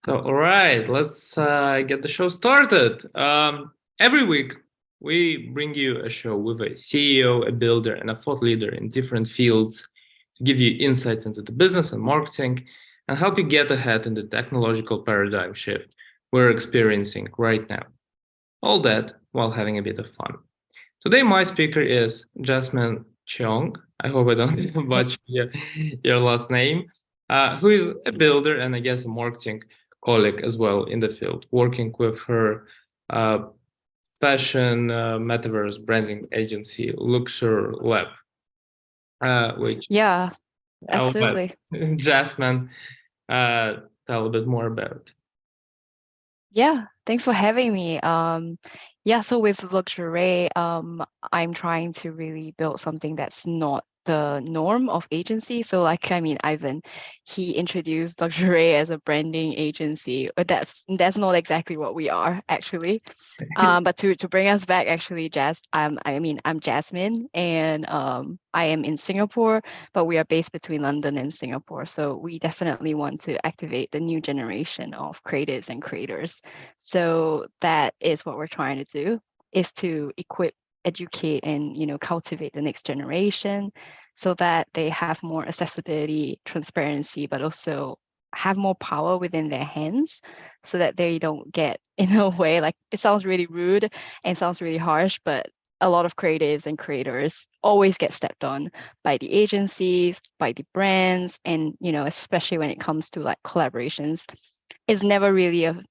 So, all right, let's get the show started. Every week, we bring you a show with a CEO, a builder, and a thought leader in different fields to give you insights into the business and marketing and help you get ahead in the technological paradigm shift we're experiencing right now. All that while having a bit of fun. Today, my speaker is Jasmine Cheong. I hope I don't butcher your last name, who is a builder and I guess a marketing colleague as well in the field, working with her uh, fashion metaverse branding agency, Luxor Lab, which Yeah, I'll let absolutely. Jasmine tell a bit more about. Yeah, thanks for having me. Yeah, so with Luxuré, I'm trying to really build something that's not the norm of agency. So like, I mean, Ivan, he introduced Luxuré as a branding agency, but that's not exactly what we are actually. But to bring us back, actually, I'm Jasmine, and I am in Singapore, but we are based between London and Singapore. So we definitely want to activate the new generation of creatives and creators. So that is what we're trying to do, is to equip, educate, and cultivate the next generation, so that they have more accessibility, transparency, but also have more power within their hands so that they don't get in a way, like, it sounds really rude and sounds really harsh, but a lot of creatives and creators always get stepped on by the agencies, by the brands, and especially when it comes to like collaborations, it's never really a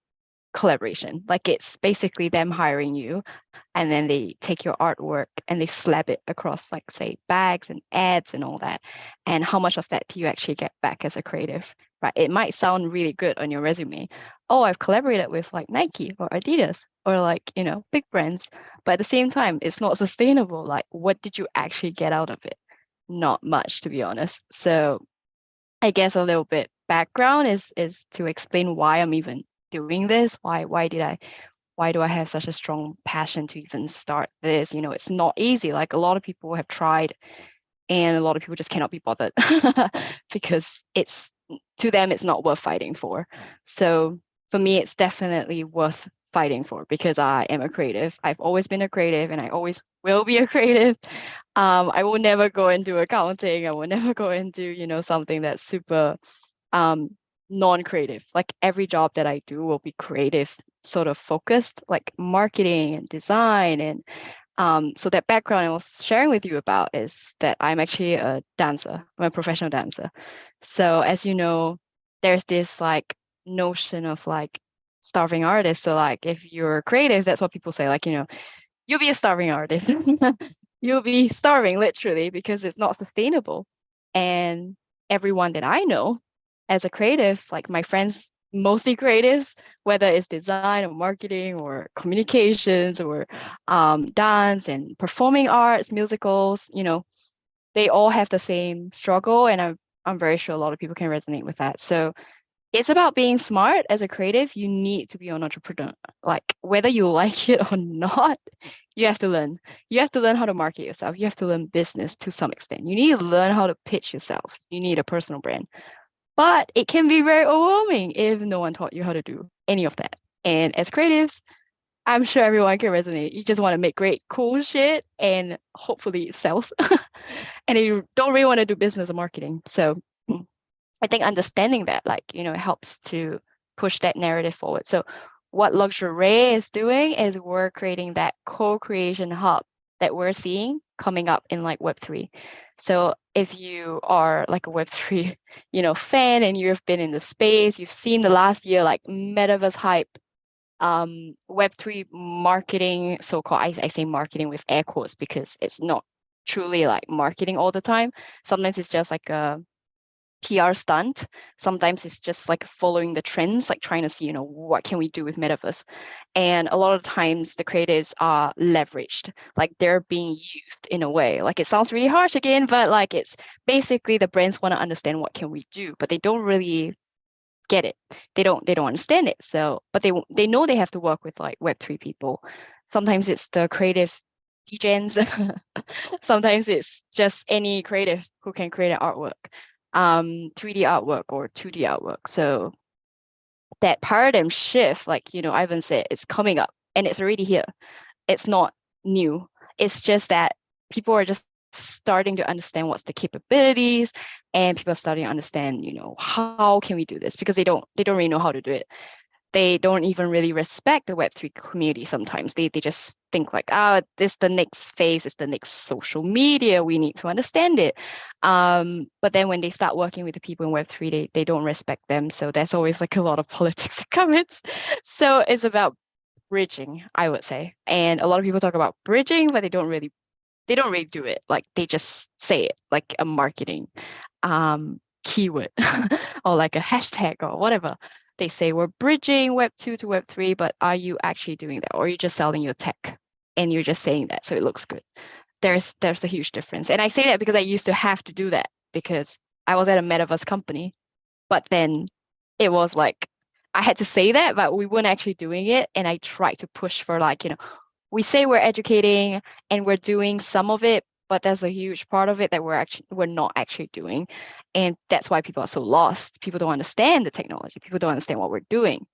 collaboration. Like, it's basically them hiring you, and then they take your artwork and they slap it across, like, say, bags and ads and all that. And how much of that do you actually get back as a creative? Right? It might sound really good on your resume. Oh, I've collaborated with like Nike or Adidas or like, big brands. But at the same time, it's not sustainable. Like, what did you actually get out of it? Not much, to be honest. So I guess a little bit background is to explain why I'm even doing this. Why do I have such a strong passion to even start this? It's not easy. Like, a lot of people have tried, and a lot of people just cannot be bothered because it's, to them, it's not worth fighting for. So for me, it's definitely worth fighting for because I am a creative. I've always been a creative and I always will be a creative. I will never go into accounting. I will never go into, something that's super um non-creative. Like, every job that I do will be creative sort of focused, like marketing and design. And so that background I was sharing with you about is that I'm actually a dancer. I'm a professional dancer. So as you know, there's this like notion of like starving artist. So like, if you're creative, that's what people say, like, you'll be a starving artist. You'll be starving literally because it's not sustainable. And everyone that I know as a creative, like my friends, mostly creatives, whether it's design or marketing or communications or dance and performing arts, musicals, they all have the same struggle. And I'm very sure a lot of people can resonate with that. So it's about being smart as a creative. You need to be an entrepreneur. Like, whether you like it or not, you have to learn. You have to learn how to market yourself. You have to learn business to some extent. You need to learn how to pitch yourself. You need a personal brand. But it can be very overwhelming if no one taught you how to do any of that. And as creatives, I'm sure everyone can resonate. You just want to make great, cool shit and hopefully it sells. And you don't really want to do business or marketing. So I think understanding that, like, helps to push that narrative forward. So what Luxuré is doing is we're creating that co-creation hub that we're seeing coming up in like Web3. So if you are like a Web3, fan, and you've been in the space, you've seen the last year like metaverse hype, Web3 marketing, so-called, I say marketing with air quotes because it's not truly like marketing all the time. Sometimes it's just like a PR stunt. Sometimes it's just like following the trends, like trying to see, what can we do with metaverse. And a lot of times the creatives are leveraged, like they're being used in a way. Like, it sounds really harsh again, but like, it's basically the brands want to understand what can we do, but they don't really get it. They don't understand it. So, but they know they have to work with like Web3 people. Sometimes it's the creative degens. Sometimes it's just any creative who can create an artwork, 3D artwork or 2D artwork. So that paradigm shift, like, Ivan said, it's coming up and it's already here. It's not new. It's just that people are just starting to understand what's the capabilities, and people are starting to understand, how can we do this, because they don't really know how to do it. They don't even really respect the Web3 community sometimes. They just think like, this the next phase, is the next social media. We need to understand it. But then when they start working with the people in Web3, they don't respect them. So there's always like a lot of politics that comes. So it's about bridging, I would say. And a lot of people talk about bridging, but they don't really do it. Like they just say it like a marketing keyword or like a hashtag or whatever. They say we're bridging Web 2 to Web 3, but are you actually doing that? Or are you just selling your tech and you're just saying that so it looks good? There's a huge difference. And I say that because I used to have to do that because I was at a metaverse company, but then it was like I had to say that, but we weren't actually doing it. And I tried to push for like, we say we're educating and we're doing some of it, but there's a huge part of it that we're not actually doing. And that's why people are so lost. People don't understand the technology. People don't understand what we're doing.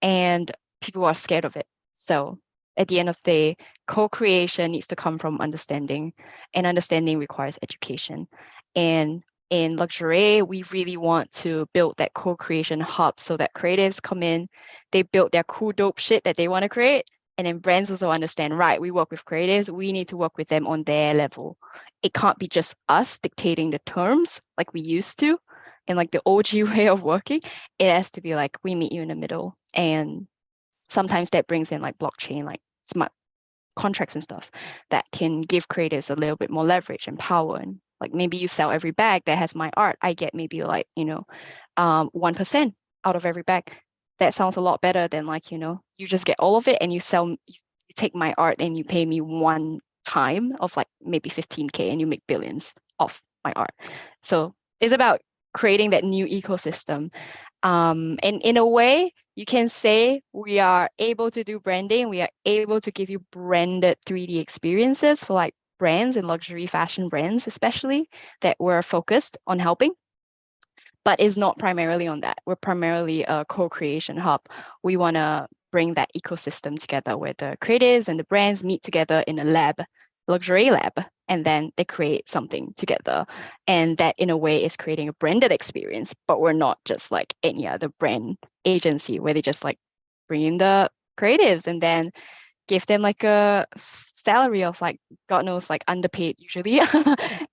And people are scared of it. So at the end of the day, co-creation needs to come from understanding, and understanding requires education. And in LuXuré, we really want to build that co-creation hub so that creatives come in, they build their cool, dope shit that they want to create. And then brands also understand, right, we work with creatives, we need to work with them on their level. It can't be just us dictating the terms like we used to in like the OG way of working. It has to be like we meet you in the middle. And sometimes that brings in like blockchain, like smart contracts and stuff that can give creatives a little bit more leverage and power. And like maybe you sell every bag that has my art, I get maybe like 1% out of every bag. That sounds a lot better than like you just get all of it and you take my art and you pay me one time of like maybe 15K and you make billions off my art. So it's about creating that new ecosystem. And in a way, you can say we are able to do branding. We are able to give you branded 3D experiences for like brands and luxury fashion brands, especially that we're focused on helping. But it's not primarily on that. We're primarily a co-creation hub. We want to bring that ecosystem together where the creatives and the brands meet together in a lab, LuXuré lab, and then they create something together. And that in a way is creating a branded experience, but we're not just like any other brand agency where they just like bring in the creatives and then give them like a salary of like God knows, like underpaid usually.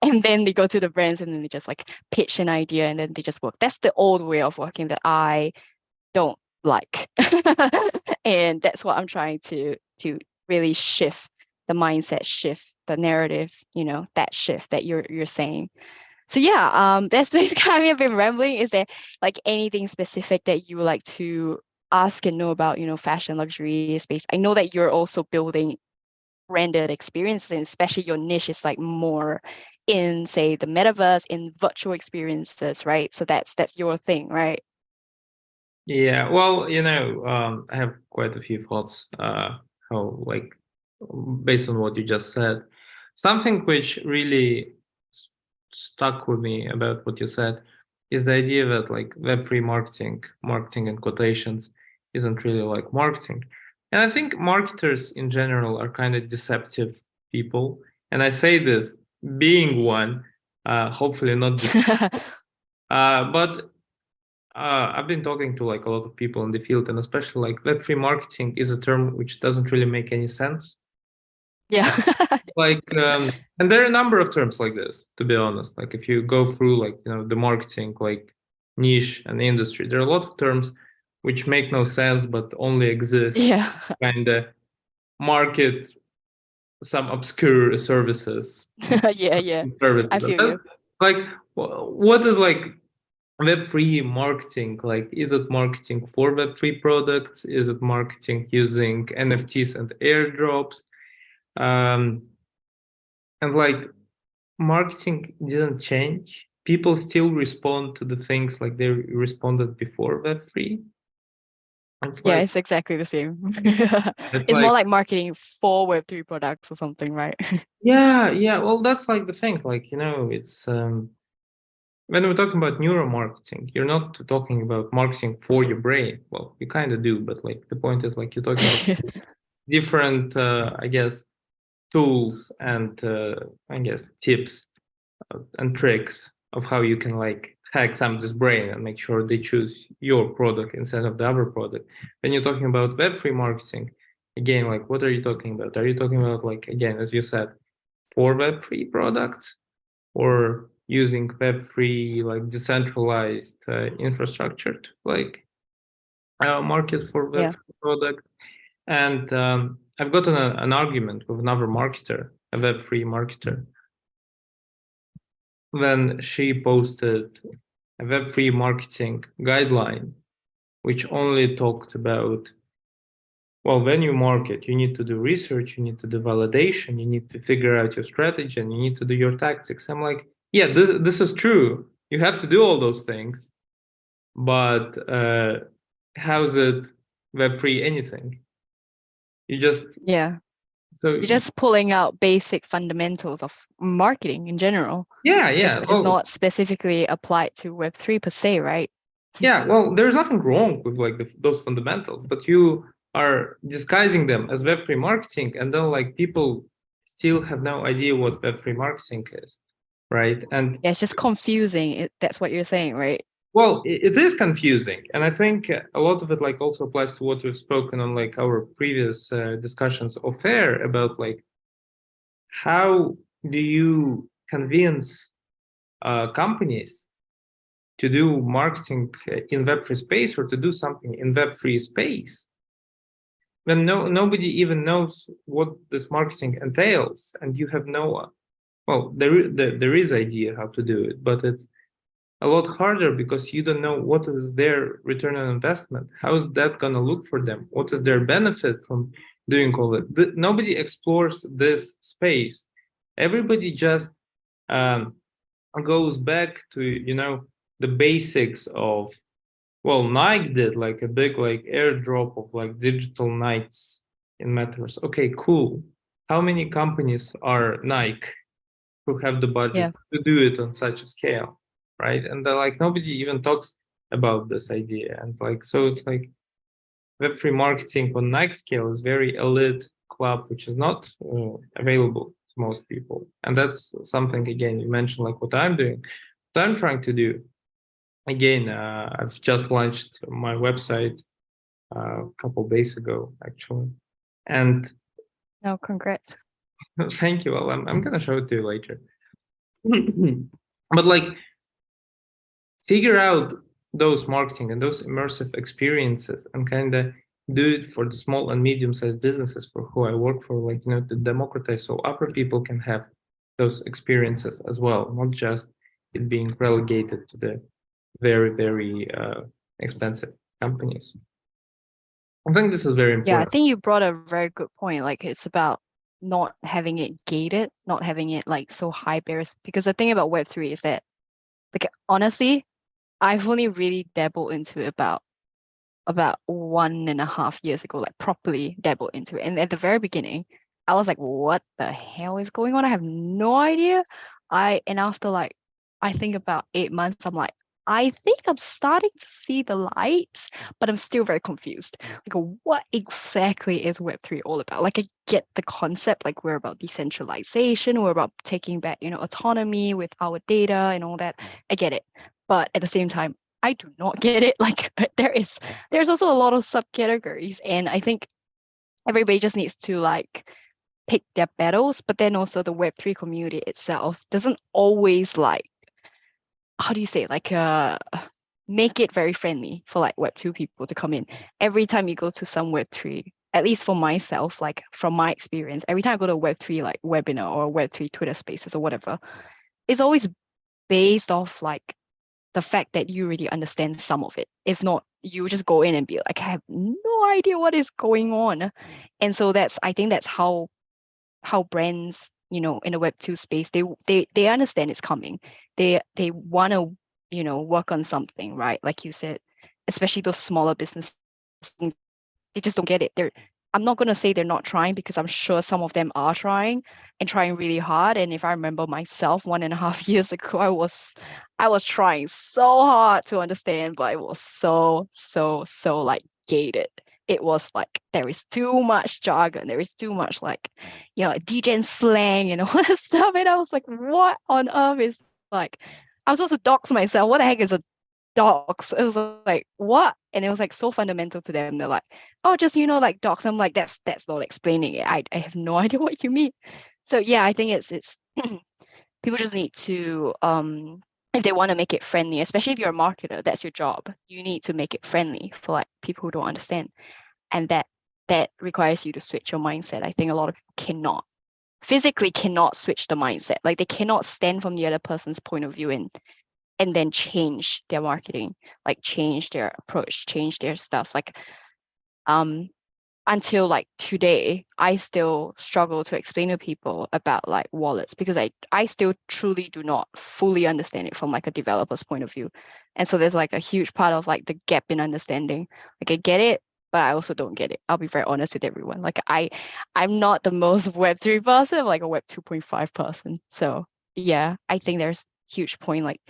And then they go to the brands and then they just like pitch an idea and then they just work. That's the old way of working that I don't like. And that's what I'm trying to really shift the mindset, shift the narrative, that shift that you're saying. So yeah, that's basically, I mean, I've been rambling. Is there like anything specific that you would like to ask and know about, fashion luxury space? I know that you're also building branded experiences, and especially your niche is like more in, say, the metaverse, in virtual experiences, right? So that's your thing, right? Yeah, well, I have quite a few thoughts, how, like, based on what you just said. Something which really stuck with me about what you said is the idea that, like, Web3 marketing in quotations, isn't really like marketing. And I think marketers in general are kind of deceptive people. And I say this being one, hopefully not this, but I've been talking to like a lot of people in the field, and especially like Web3 marketing is a term which doesn't really make any sense. Yeah. Like, and there are a number of terms like this, to be honest. Like if you go through like, the marketing, like niche and industry, there are a lot of terms which make no sense, but only exist Yeah. kind of market some obscure services, Yeah, yeah. I services. And feel that, you. like, what is like Web3 marketing? Like, is it marketing for Web3 products? Is it marketing using NFTs and airdrops? Um, and like, marketing didn't change. People still respond to the things like they responded before Web3. It's Yeah, like, it's exactly the same. it's It's more like, like marketing for Web3 products or something, right? yeah, yeah. Well, that's like the thing. Like, it's when we're talking about neuromarketing, you're not talking about marketing for your brain. Well, you kind of do, but like the point is like you're talking about different, I guess, tools and I guess tips and tricks of how you can like hack somebody's brain and make sure they choose your product instead of the other product. When you're talking about Web3 marketing, again, like what are you talking about? Are you talking about like, again, as you said, for Web3 products, or using Web3 like decentralized infrastructure to like market for Yeah. Web3 products? And I've gotten an argument with another marketer, a Web3 marketer, when she posted a Web3 marketing guideline, which only talked about, well, when you market, you need to do research, you need to do validation, you need to figure out your strategy, and you need to do your tactics. I'm like, yeah, this is true. You have to do all those things, but how's it Web3 anything? You just, Yeah. so You're just pulling out basic fundamentals of marketing in general. yeah, yeah. It's Well, not specifically applied to Web3 per se, right? yeah, well, there's nothing wrong with like those fundamentals, but you are disguising them as Web3 marketing, and then like people still have no idea what Web3 marketing is, right? And Yeah, it's just confusing. That's what you're saying, right? well, it is confusing, and I think a lot of it like also applies to what we've spoken on like our previous discussions off air about like how do you convince companies to do marketing in Web3 space or to do something in Web3 space when nobody even knows what this marketing entails, and you have no, well, there is idea how to do it, but it's a lot harder because you don't know what is their return on investment. How is that going to look for them? What is their benefit from doing all that? Nobody explores this space. Everybody just um, goes back to, you know, the basics of, well, Nike did like a big like airdrop of like digital Nikes in metaverse. Okay, cool. How many companies are Nike who have the budget Yeah. to do it on such a scale, right? And like nobody even talks about this idea. And like so, it's like Web3 marketing on Nike scale is very elite club, which is not available to most people. And that's something again you mentioned like what I'm doing, what I'm trying to do. Again, I've just launched my website a couple of days ago, actually. And No, congrats. thank you. Well, I'm gonna show it to you later. But like, figure out those marketing and those immersive experiences and kind of do it for the small and medium-sized businesses for who I work for, like, you know, to democratize so other people can have those experiences as well, not just it being relegated to the very, very expensive companies. I think this is very Yeah, I important. think you brought a very good point. Like it's about not having it gated, not having it like so high barriers. Because the thing about Web3 is that, like honestly, I've only really dabbled into it about 1.5 years ago, like properly dabbled into it. And at the very beginning, I was like, what the hell is going on? I have no idea. And after like I think about 8 months, I'm like, I think I'm starting to see the lights, but I'm still very confused. Like, what exactly is Web3 all about? Like, I get the concept, like we're about decentralization, we're about taking back, autonomy with our data and all that. I get it. But at the same time, I do not get it. Like, there's also a lot of subcategories, and I think everybody just needs to like pick their battles. But then also the Web3 community itself doesn't always like, how do you say, like make it very friendly for like Web2 people to come in. Every time you go to some Web3, at least for myself, like from my experience, every time I go to a Web3 like webinar or Web3 Twitter spaces or whatever, it's always based off like the fact that you really understand some of it. If not, you just go in and be like, I have no idea what is going on. And so I think that's how brands, in the Web2 space, they understand it's coming. They want to, work on something, right? Like you said, especially those smaller businesses, they just don't get it. I'm not going to say they're not trying, because I'm sure some of them are trying and trying really hard. And if I remember myself 1.5 years ago, I was trying so hard to understand, but it was so like gated. It was like there is too much jargon, there is too much like, like DJ slang and all that stuff. And I was like, what on earth is like, I was supposed to dox myself. What the heck is a docs? It was like, what? And it was like so fundamental to them. They're like, oh, just like docs. I'm like, that's not explaining it. I have no idea what you mean. So yeah, I think it's people just need to if they want to make it friendly, especially if you're a marketer, that's your job. You need to make it friendly for like people who don't understand. And that requires you to switch your mindset. I think a lot of people physically cannot switch the mindset. Like they cannot stand from the other person's point of view and then change their marketing, like change their approach, change their stuff. Like until like today, I still struggle to explain to people about like wallets, because I still truly do not fully understand it from like a developer's point of view. And so there's like a huge part of like the gap in understanding. Like I get it, but I also don't get it. I'll be very honest with everyone. Like I'm not the most Web3 person, I'm like a Web 2.5 person. So yeah, I think there's huge point like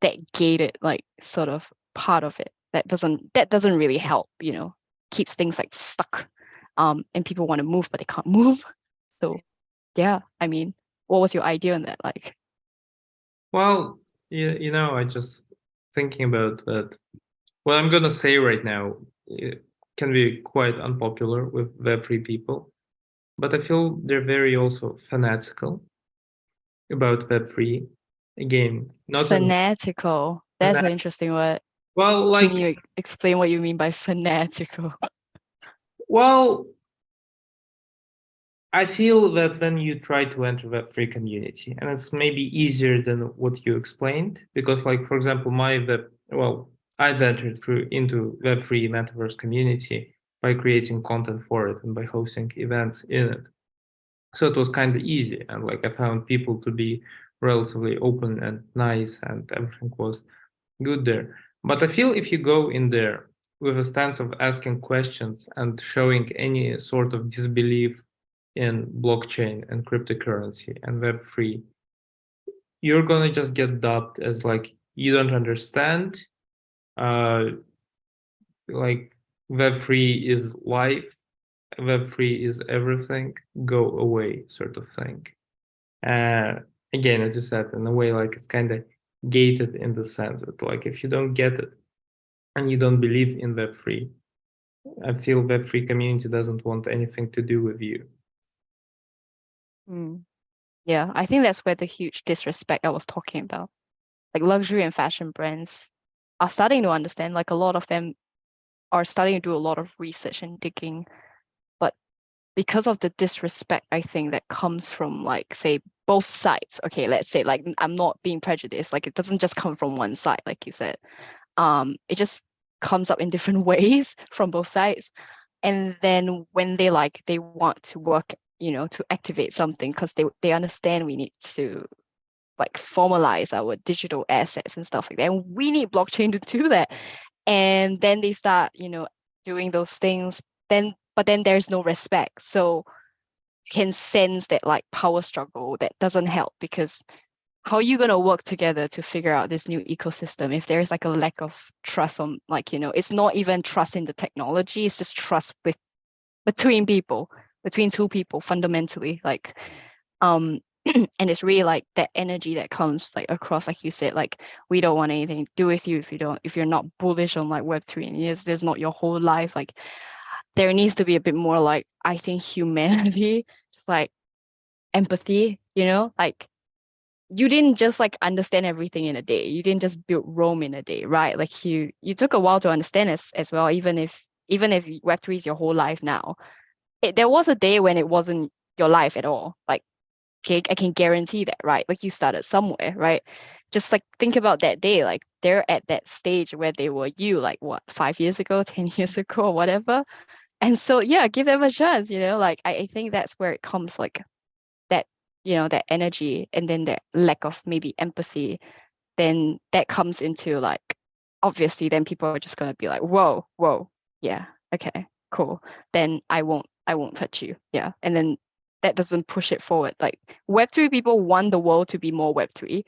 that gated like sort of part of it that doesn't really help, keeps things like stuck, and people want to move but they can't move. So yeah, I mean, what was your idea on that? Like, Well, I just thinking about that. What I'm gonna say right now, it can be quite unpopular with Web3 people, but I feel they're very also fanatical about Web3. Again, not in fanatical, that's an fanat- interesting word. well, Can like, you explain what you mean by fanatical? well, I feel that when you try to enter Web3 community, and it's maybe easier than what you explained, because like, for example, I've entered into Web3 metaverse community by creating content for it and by hosting events in it. So it was kind of easy. And like, I found people to be relatively open and nice, and everything was good there. But I feel if you go in there with a stance of asking questions and showing any sort of disbelief in blockchain and cryptocurrency and Web3, you're gonna just get dubbed as like you don't understand. Uh, like Web3 is life, Web3 is everything. Go away, sort of thing. Uh, Again, as you said, in a way, like it's kind of gated in the sense that like if you don't get it and you don't believe in Web3, I feel Web3 community doesn't want anything to do with you. Yeah, I think that's where the huge disrespect I was talking about. Like luxury and fashion brands are starting to understand, like a lot of them are starting to do a lot of research and digging, but because of the disrespect, I think that comes from like, say, both sides. Okay, let's say like I'm not being prejudiced. Like it doesn't just come from one side, like you said. It just comes up in different ways from both sides. And then when they want to work, to activate something, because they understand we need to like formalize our digital assets and stuff like that. And we need blockchain to do that. And then they start, doing those things. But then there's no respect. So you can sense that like power struggle that doesn't help, because how are you going to work together to figure out this new ecosystem if there's like a lack of trust on, like, it's not even trust in the technology, it's just trust between people, between two people fundamentally, like and it's really like that energy that comes like across, like you said, like we don't want anything to do with you if you're not bullish on like Web3, and yes, there's not your whole life. Like there needs to be a bit more like, I think, humanity, just like empathy, like you didn't just like understand everything in a day. You didn't just build Rome in a day, right? Like you took a while to understand as well, even if Web3 is your whole life now. There was a day when it wasn't your life at all. Like, okay, I can guarantee that, right? Like you started somewhere, right? Just like think about that day. Like they're at that stage where they were you, like what, 5 years ago, 10 years ago, or whatever. And so yeah, give them a chance, like I think that's where it comes, like that, that energy, and then that lack of maybe empathy, then that comes into like, obviously then people are just going to be like, whoa, yeah, okay. cool, then I won't touch you. Yeah. And then that doesn't push it forward. Like Web3 people want the world to be more Web3,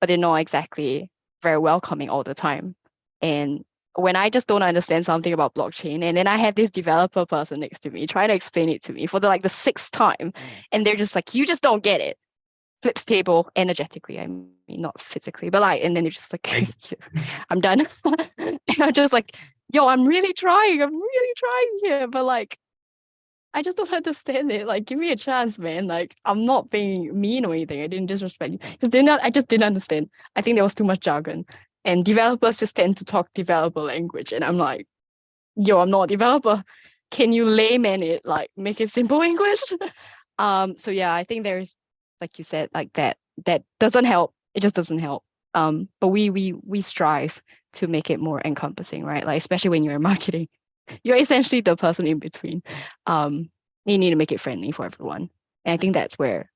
but they're not exactly very welcoming all the time. And when I just don't understand something about blockchain, and then I have this developer person next to me trying to explain it to me for the sixth time, and they're just like, you just don't get it. Flips table energetically, I mean, not physically, but and then they're just like, I'm done. And I'm just like, yo, I'm really trying here, but I just don't understand it. Like, give me a chance, man. Like, I'm not being mean or anything. I didn't disrespect you. I just didn't understand. I think there was too much jargon. And developers just tend to talk developer language. And I'm like, yo, I'm not a developer. Can you layman it? Like, make it simple English? So yeah, I think there's, like you said, like that doesn't help. It just doesn't help. But we strive to make it more encompassing, right? Like, especially when you're in marketing. You're essentially the person in between. You need to make it friendly for everyone. And I think that's where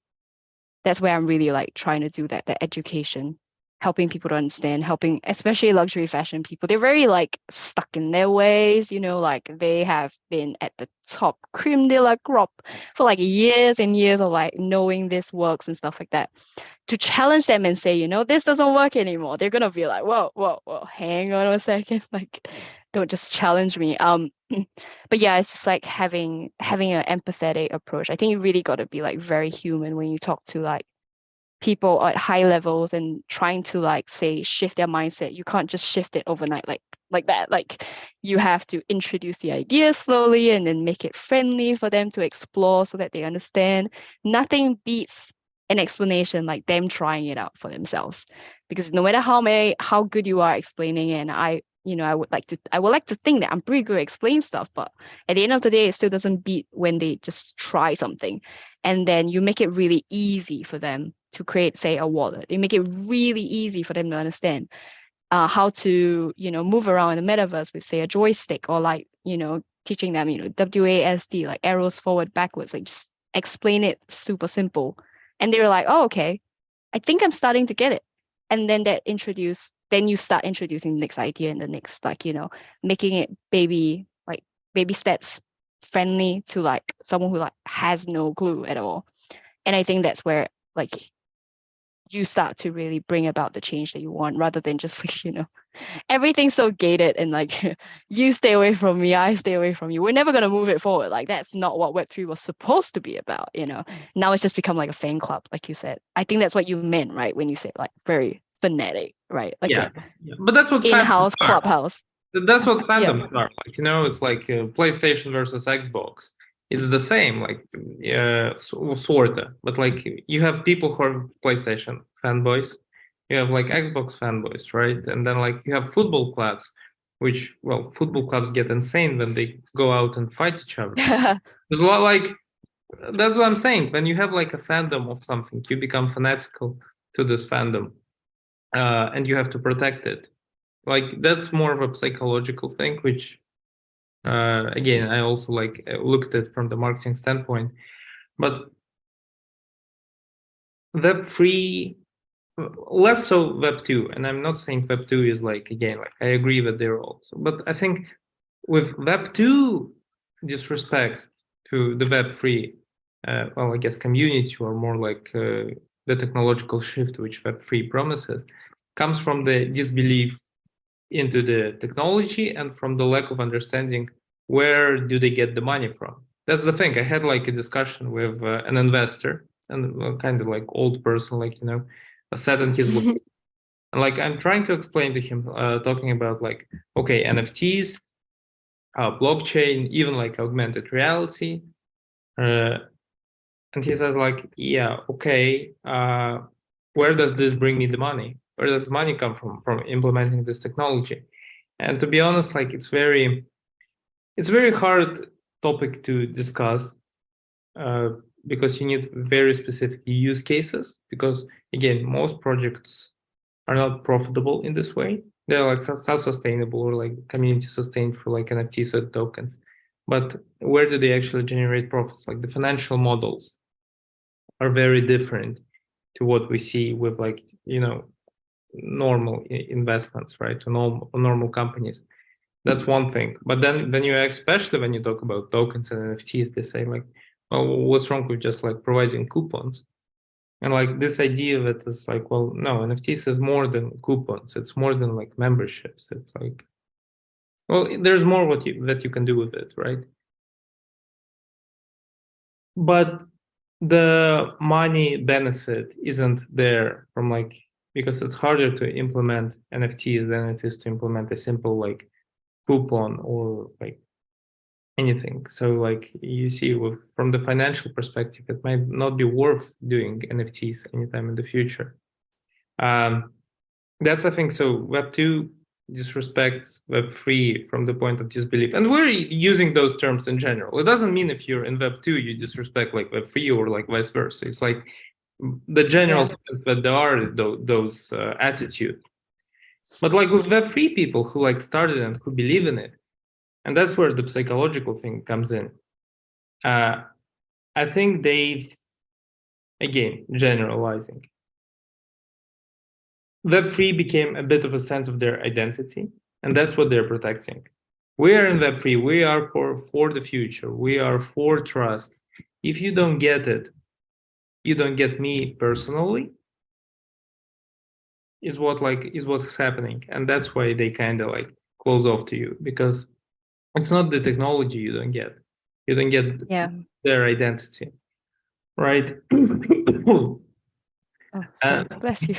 I'm really like trying to do that education, helping people to understand, helping especially luxury fashion people. They're very like stuck in their ways, like they have been at the top creme de la crop for like years and years of like knowing this works and stuff like that. To challenge them and say, this doesn't work anymore, they're gonna be like, whoa, hang on a second, like don't just challenge me. But yeah, it's just like having an empathetic approach. I think you really got to be like very human when you talk to like people at high levels and trying to like say shift their mindset. You can't just shift it overnight like that. Like you have to introduce the idea slowly and then make it friendly for them to explore so that they understand. Nothing beats an explanation like them trying it out for themselves, because no matter how good you are explaining, and I would like to think that I'm pretty good at explaining stuff, but at the end of the day, it still doesn't beat when they just try something, and then you make it really easy for them to create, say, a wallet. You make it really easy for them to understand how to move around in the metaverse with, say, a joystick, or like teaching them WASD, like arrows forward, backwards, like just explain it super simple. And they're like, oh, okay, I think I'm starting to get it. And then then you start introducing the next idea and the next, like, making it baby steps friendly to like someone who like has no clue at all. And I think that's where like you start to really bring about the change that you want, rather than just like, everything's so gated and like you stay away from me, I stay away from you. We're never going to move it forward. Like that's not what Web3 was supposed to be about. Now it's just become like a fan club, like you said. I think that's what you meant, right, when you said like very fanatic, right? Like Yeah, but that's what fandoms in-house are. clubhouse. That's what Yeah. fandoms are. Like, it's like PlayStation versus Xbox. It's the same, like sort of. But like you have people who are PlayStation fanboys, you have like Xbox fanboys, right? And then like you have football clubs, which, well, football clubs get insane when they go out and fight each other. There's a lot like, that's what I'm saying. When you have like a fandom of something, you become fanatical to this fandom, and you have to protect it. Like that's more of a psychological thing, which again, I also like looked at from the marketing standpoint. But Web3, less so Web2, and I'm not saying Web2 is like, again, like I agree that they're also, but I think with Web2 disrespect to the Web3, well, I guess community, or more like the technological shift which Web3 promises, comes from the disbelief into the technology and from the lack of understanding where do they get the money from. That's the thing. I had like a discussion with an investor, and kind of like old person, like set in his way. And like I'm trying to explain to him, talking about like, okay, NFTs, blockchain, even like augmented reality, and he says like, yeah, okay, where does this bring me the money? Where does money come from implementing this technology? And to be honest, like it's very hard topic to discuss, because you need very specific use cases, because again, most projects are not profitable in this way. They're like self-sustainable or like community sustained for like NFTs or tokens. But where do they actually generate profits? Like the financial models are very different to what we see with like, normal investments, right? To normal companies. That's one thing. But then you, especially when you talk about tokens and NFTs, they say like, well, what's wrong with just like providing coupons? And like this idea that it's like, well, no, NFTs is more than coupons. It's more than like memberships. It's like, well, there's more that you can do with it, right? But the money benefit isn't there from like, because it's harder to implement NFTs than it is to implement a simple like coupon or like anything. So like you see from the financial perspective, it might not be worth doing NFTs anytime in the future. That's I think so. Web2 disrespects Web3 from the point of disbelief, and we're using those terms in general. It doesn't mean if you're in Web2 you disrespect like Web3 or like vice versa. It's like the general sense that there are those attitude. But like with Web3 people who like started and who believe in it, and that's where the psychological thing comes in. I think they've, again, generalizing, Web3 became a bit of a sense of their identity, and that's what they're protecting. We are in Web3. We are for the future. We are for trust. If you don't get it, you don't get me personally, is what's happening. And that's why they kind of like close off to you, because it's not the technology you don't get. You don't get their identity, right? Oh, sorry. Bless you.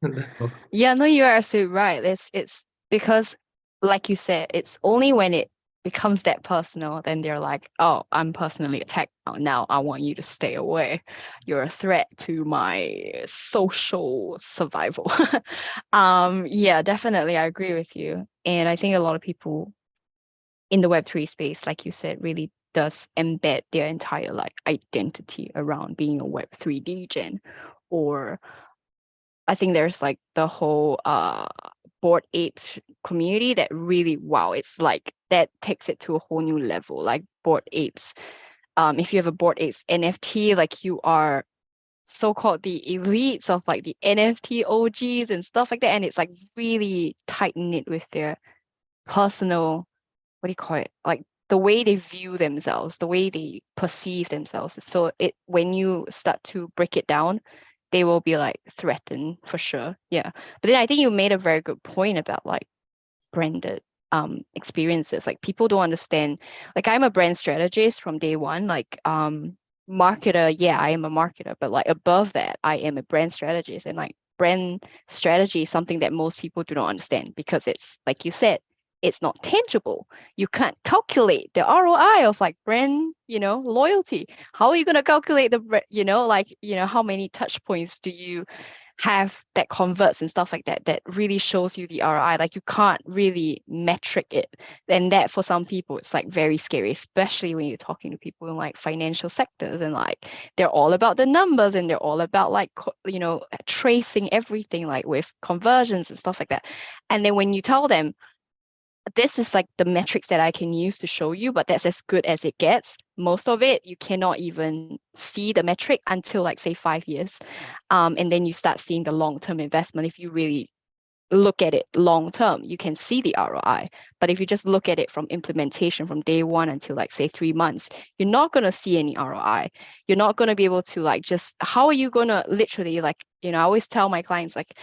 That's all. Yeah, no, you're absolutely right. It's because, like you said, it's only when it becomes that personal, then they're like, oh, I'm personally attacked now. Now I want you to stay away. You're a threat to my social survival. Yeah, definitely, I agree with you. And I think a lot of people in the Web3 space, like you said, really does embed their entire like identity around being a Web3 degen, or I think there's like the whole Bored Apes community that really, wow, it's like that takes it to a whole new level. Like Bored Apes, if you have a Bored Apes NFT, like you are so-called the elites of like the NFT OGs and stuff like that, and it's like really tight knit with their personal, what do you call it, like the way they view themselves, the way they perceive themselves. So it, when you start to break it down, they will be like threatened for sure. Yeah. But then I think you made a very good point about like branded experiences. Like people don't understand. Like I'm a brand strategist from day one. Like marketer, yeah, I am a marketer, but like above that, I am a brand strategist. And like brand strategy is something that most people do not understand because it's like you said, it's not tangible. You can't calculate the ROI of like brand, loyalty. How are you going to calculate the, how many touch points do you have that converts and stuff like that, that really shows you the ROI? Like you can't really metric it. And that for some people, it's like very scary, especially when you're talking to people in like financial sectors and like they're all about the numbers and they're all about like, tracing everything like with conversions and stuff like that. And then when you tell them, this is like the metrics that I can use to show you, but that's as good as it gets. Most of it, you cannot even see the metric until like say 5 years. And then you start seeing the long-term investment. If you really look at it long-term, you can see the ROI. But if you just look at it from implementation from day one until like say 3 months, you're not going to see any ROI. You're not going to be able to like just, how are you going to literally like, I always tell my clients like,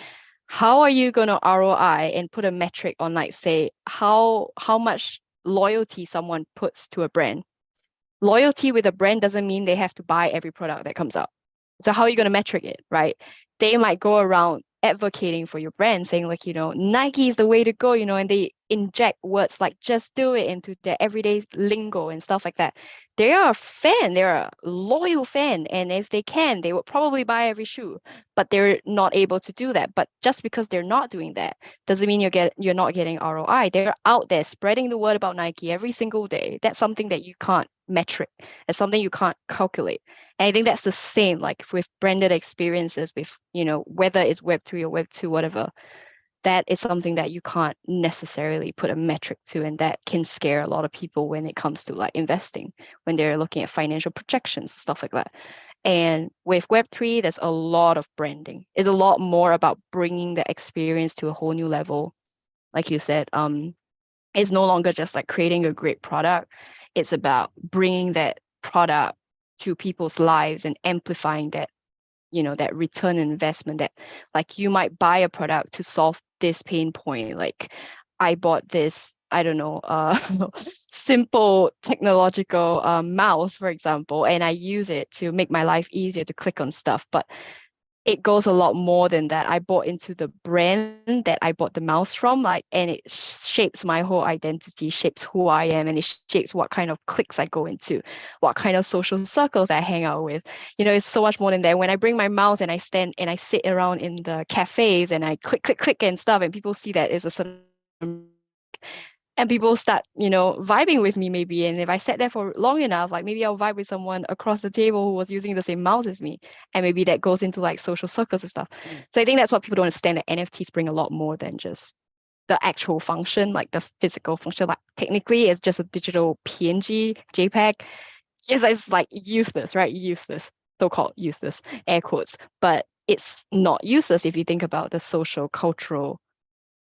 how are you going to ROI and put a metric on like say how much loyalty someone puts to a brand? Loyalty with a brand doesn't mean they have to buy every product that comes out. So how are you going to metric it, right? They might go around advocating for your brand, saying like, Nike is the way to go, and they inject words like just do it into their everyday lingo and stuff like that. They are a fan, they're a loyal fan. And if they can, they would probably buy every shoe, but they're not able to do that. But just because they're not doing that doesn't mean you're not getting ROI. They're out there spreading the word about Nike every single day. That's something that you can't metric. It's something you can't calculate. And I think that's the same, like with branded experiences, with, whether it's Web3 or Web2, whatever, that is something that you can't necessarily put a metric to. And that can scare a lot of people when it comes to like investing, when they're looking at financial projections, stuff like that. And with Web3, there's a lot of branding. It's a lot more about bringing the experience to a whole new level. Like you said, It's no longer just like creating a great product. It's about bringing that product to people's lives and amplifying that, that return investment, that like you might buy a product to solve this pain point. Like I bought this, I don't know, simple technological mouse, for example, and I use it to make my life easier to click on stuff. But it goes a lot more than that. I bought into the brand that I bought the mouse from, like, and it shapes my whole identity, shapes who I am, and it shapes what kind of cliques I go into, what kind of social circles I hang out with. It's so much more than that. When I bring my mouse and I stand and I sit around in the cafes and I click, click, click and stuff, and people see that it's a certain, and people start, vibing with me maybe. And if I sat there for long enough, like maybe I'll vibe with someone across the table who was using the same mouse as me. And maybe that goes into like social circles and stuff. So I think that's what people don't understand, that NFTs bring a lot more than just the actual function, like the physical function. Like technically it's just a digital PNG, JPEG. Yes, it's like useless, right? Useless, so-called useless, air quotes. But it's not useless if you think about the social, cultural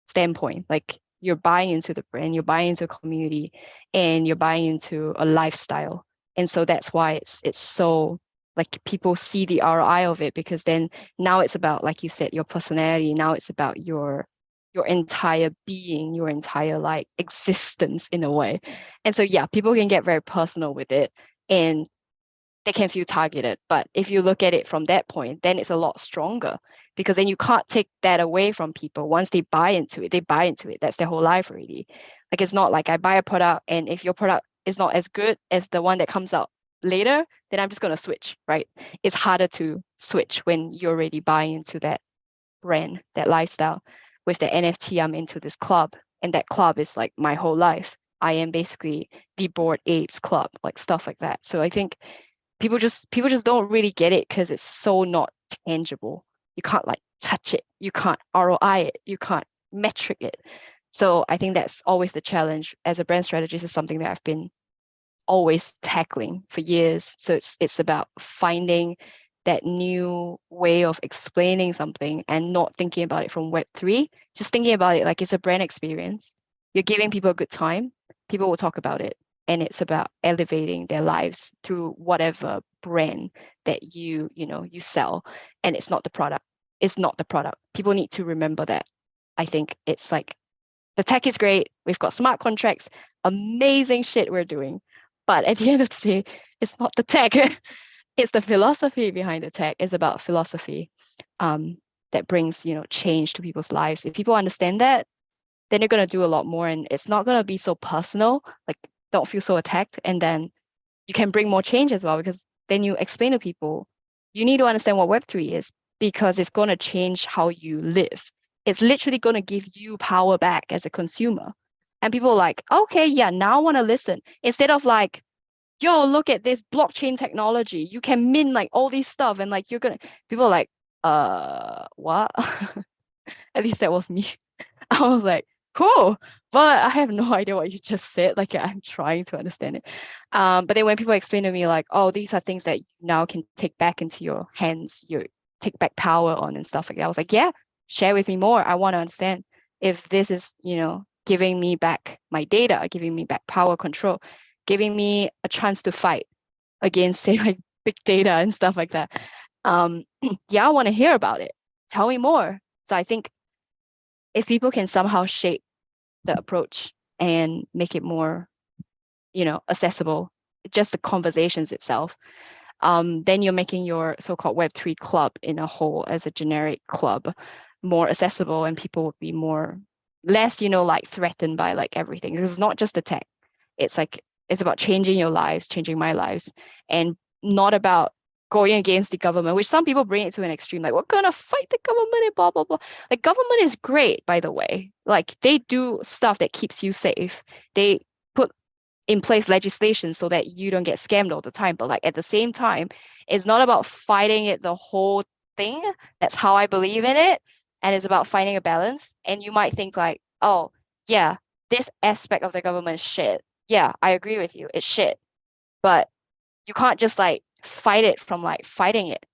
standpoint. Like you're buying into the brand, you're buying into a community, and you're buying into a lifestyle. And so that's why it's so like people see the ROI of it, because then now it's about, like you said, your personality. Now it's about your entire being, your entire like existence in a way. And so yeah, people can get very personal with it and they can feel targeted. But if you look at it from that point, then it's a lot stronger, because then you can't take that away from people. Once they buy into it, they buy into it. That's their whole life already. Like it's not like I buy a product and if your product is not as good as the one that comes out later, then I'm just going to switch, right? It's harder to switch when you're already buying into that brand, that lifestyle. With the NFT, I'm into this club, and that club is like my whole life. I am basically the Bored Apes Club, like stuff like that. So I think people just don't really get it because it's so not tangible. You can't like touch it. You can't ROI it. You can't metric it. So I think that's always the challenge as a brand strategist, is something that I've been always tackling for years. So it's about finding that new way of explaining something and not thinking about it from Web3, just thinking about it like it's a brand experience. You're giving people a good time, people will talk about it. And it's about elevating their lives through whatever brand that you sell. And it's not the product. It's not the product. People need to remember that. I think it's like the tech is great. We've got smart contracts, amazing shit we're doing. But at the end of the day, it's not the tech. It's the philosophy behind the tech. It's about philosophy that brings, change to people's lives. If people understand that, then they're going to do a lot more, and it's not going to be so personal. Like, don't feel so attacked. And then you can bring more change as well, because then you explain to people, you need to understand what Web3 is, because it's going to change how you live. It's literally going to give you power back as a consumer. And people are like, okay, yeah, now I want to listen. Instead of like, yo, look at this blockchain technology. You can mint like all these stuff, and like people are like, what? At least that was me. I was like, cool, but I have no idea what you just said. Like I'm trying to understand it. But then when people explain to me like, oh, these are things that you now can take back into your hands, you take back power on and stuff like that. I was like, yeah, share with me more. I want to understand if this is, giving me back my data, giving me back power control, giving me a chance to fight against say like big data and stuff like that. Yeah, I want to hear about it. Tell me more. So I think if people can somehow shape the approach and make it more, accessible, just the conversations itself, then you're making your so-called Web3 club in a whole as a generic club more accessible, and people would be less, like threatened by like everything. It's not just the tech. It's like, it's about changing your lives, changing my lives, and not about going against the government, which some people bring it to an extreme, like we're gonna fight the government and blah blah blah. Like government is great, by the way. Like they do stuff that keeps you safe. They put in place legislation so that you don't get scammed all the time. But like at the same time, it's not about fighting it the whole thing. That's how I believe in it. And it's about finding a balance. And you might think like, oh, yeah, this aspect of the government is shit. Yeah, I agree with you. It's shit. But you can't just like fight it from like fighting it.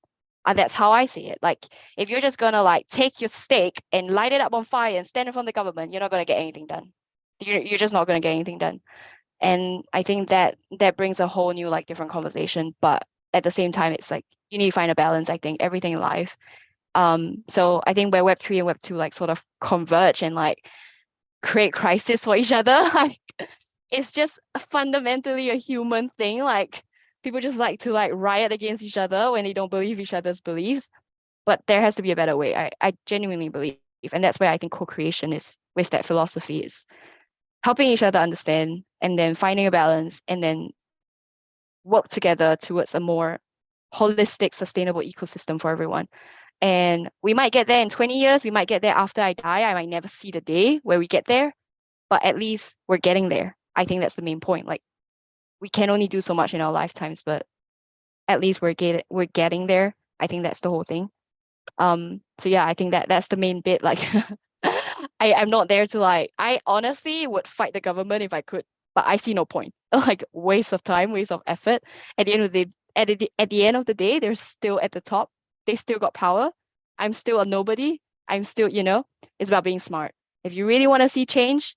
And that's how I see it. Like if you're just gonna like take your stake and light it up on fire and stand in front of the government, you're not gonna get anything done. you're just not going to get anything done. And I think that brings a whole new like different conversation. But at the same time, it's like you need to find a balance. I think everything in life. So I think where Web3 and Web2 like sort of converge and like create crisis for each other, like it's just fundamentally a human thing. Like people just like to like riot against each other when they don't believe each other's beliefs. But there has to be a better way. I genuinely believe, and that's where I think co-creation is with that philosophy is helping each other understand and then finding a balance and then work together towards a more holistic, sustainable ecosystem for everyone. And we might get there in 20 years, we might get there after I die. I might never see the day where we get there, but at least we're getting there. I think that's the main point. Like we can only do so much in our lifetimes, but at least we're getting there. I think that's the whole thing. So yeah, I think that's the main bit. Like I'm not there to like, I honestly would fight the government if I could, but I see no point. Like waste of time, waste of effort. At the end of the day, at the end of the day, they're still at the top. They still got power. I'm still a nobody. I'm still, it's about being smart. If you really want to see change,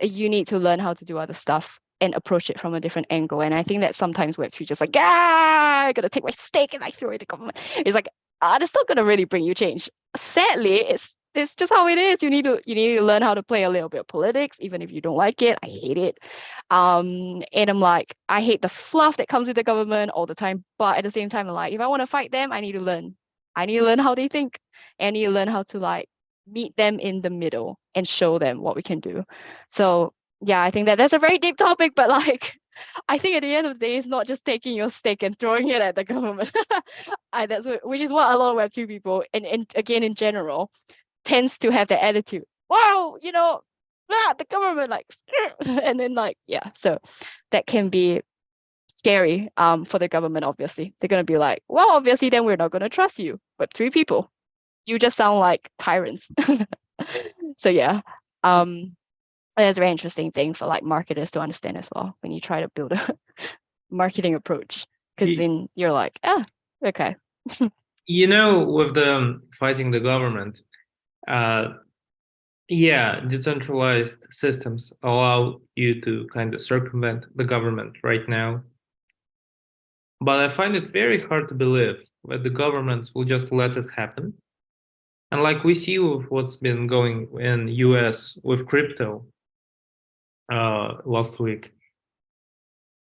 you need to learn how to do other stuff and approach it from a different angle. And I think that sometimes Web3 just like, I gotta take my stake and like throw it at the government. It's like, that's not gonna really bring you change. Sadly, it's just how it is. You need to learn how to play a little bit of politics, even if you don't like it. I hate it. And I'm like, I hate the fluff that comes with the government all the time. But at the same time, I'm like, if I want to fight them, I need to learn. I need to learn how they think. I need to learn how to like meet them in the middle and show them what we can do. So yeah, I think that's a very deep topic, but like I think at the end of the day, it's not just taking your stake and throwing it at the government. Which is what a lot of Web3 people and again in general tends to have the attitude. Wow, the government like and then like yeah, so that can be scary for the government. Obviously they're going to be like, well, obviously then we're not going to trust you, Web3 people, you just sound like tyrants. So yeah, that's a very interesting thing for like marketers to understand as well when you try to build a marketing approach, because Y- then you're like, okay. with the fighting the government, yeah, decentralized systems allow you to kind of circumvent the government right now. But I find it very hard to believe that the governments will just let it happen. And like we see with what's been going in US with crypto last week.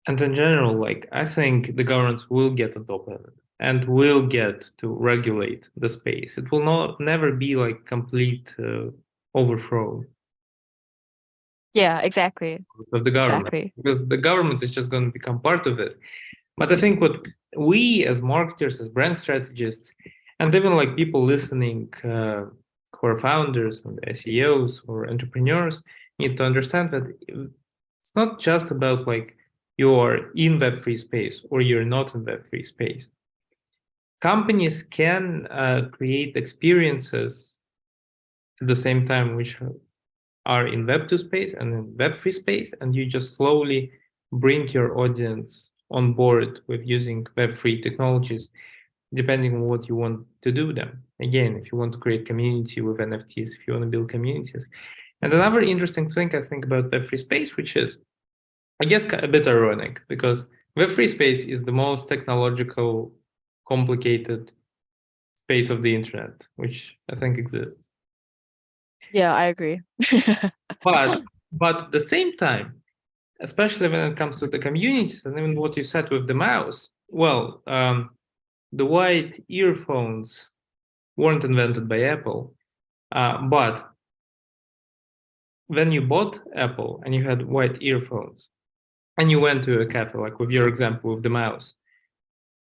And in general, like I think the governments will get on top of it and will get to regulate the space. It will not never be like complete overthrow Yeah, exactly. of the government, Exactly. because the government is just going to become part of it. But I think what we as marketers, as brand strategists, and even like people listening, who are founders and SEOs or entrepreneurs, need to understand that it's not just about like you're in Web3 space or you're not in Web3 space. Companies can create experiences at the same time which are in Web2 space and in Web3 space, and you just slowly bring your audience on board with using Web3 technologies, depending on what you want to do them. Again, if you want to create community with NFTs, if you want to build communities. And another interesting thing I think about Web3 space, which is, I guess, a bit ironic, because Web3 space is the most technological, complicated space of the internet, which I think exists. Yeah, I agree. But at the same time, especially when it comes to the communities and even what you said with the mouse, well, the white earphones weren't invented by Apple, but when you bought Apple and you had white earphones and you went to a cafe, like with your example with the mouse,